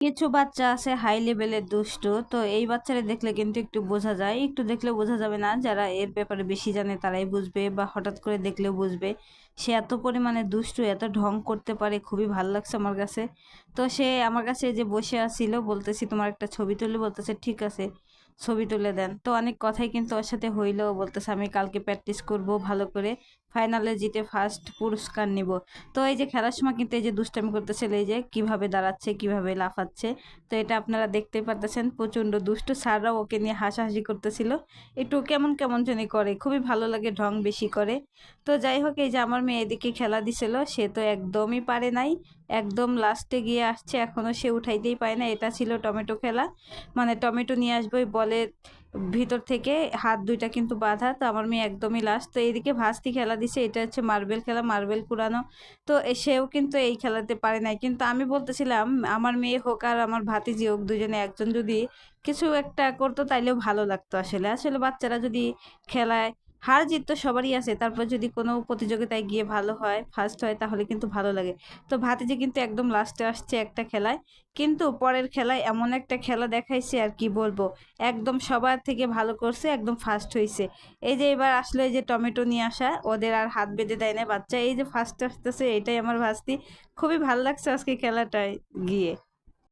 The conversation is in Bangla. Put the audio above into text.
কিছু বাচ্চা আছে হাই লেভেলের দুষ্টু, তো এই বাচ্চারা দেখলে কিন্তু একটু বোঝা যায়, একটু দেখলে বোঝা যাবে না, যারা এর ব্যাপারে বেশি জানে তারাই বুঝবে, বা হঠাৎ করে দেখলেও বুঝবে। সে এত পরিমাণে দুষ্টু, এত ঢং করতে পারে, খুবই ভালো লাগছে আমার কাছে। তো সে আমার কাছে যে বসে আছিল, বলতেছি তোমার একটা ছবি তুলে, বলতেছে ঠিক আছে ছবি তুলে দেন। তো অনেক কথাই কিন্তু ওর সাথে হইলো, বলতেছে আমি কালকে প্র্যাকটিস করব ভালো করে, ফাইনালে জিতে ফার্স্ট পুরস্কার নিব। তো এই যে খেলার সময় কিন্তু এই যে দুষ্টামি করতেছিল, এই যে কিভাবে দাঁড়াচ্ছে, কিভাবে লাফাচ্ছে, তো এটা আপনারা দেখতেই পারতেছেন। প্রচণ্ড দুষ্টু, স্যাররাও ওকে নিয়ে হাসাহাসি করতেছিল, একটু কেমন কেমন জানি করে, খুবই ভালো লাগে, ঢং বেশি করে। তো যাই হোক, এই যে আমার মেয়ে এদিকে খেলা দিছিল, সে তো একদমই পারে নাই, একদম লাস্টে গিয়ে আসছে, এখনও সে উঠাইতেই পায় না। এটা ছিল টমেটো খেলা, মানে টমেটো নিয়ে আসবো ওই বলের ভিতর থেকে, হাত দুইটা কিন্তু বাঁধা। তো আমার মেয়ে একদমই লাস্ট। তো এইদিকে ভাস্তি খেলা দিছে, এটা হচ্ছে মার্বেল খেলা, মার্বেল কুড়ানো। তো সেও কিন্তু এই খেলাতে পারে নাই, কিন্তু আমি বলতেছিলাম আমার মেয়ে হোক আর আমার ভাতিজি হোক, দুজনে একজন যদি কিছু একটা করতো তাইলেও ভালো লাগতো। আসলে আসলে বাচ্চারা যদি খেলায়, হার জিত তো সবারই আছে, তারপর যদি কোনো প্রতিযোগিতায় গিয়ে ভালো হয়, ফার্স্ট হয়, তাহলে কিন্তু ভালো লাগে। তো ভাতিজি কিন্তু একদম লাস্টে আসছে একটা খেলায়, কিন্তু পরের খেলায় এমন একটা খেলা দেখাইছে আর কি বলবো, একদম সবার থেকে ভালো করছে, একদম ফার্স্ট হয়েছে। এই যে এবার আসলে এই যে টমেটো নিয়ে আসা, ওদের আর হাত বেঁধে দেয় না বাচ্চা, এই যে ফার্স্ট আসতেছে, এটাই আমার ভাস্তি। খুবই ভালো লাগছে আজকে খেলাটায় গিয়ে।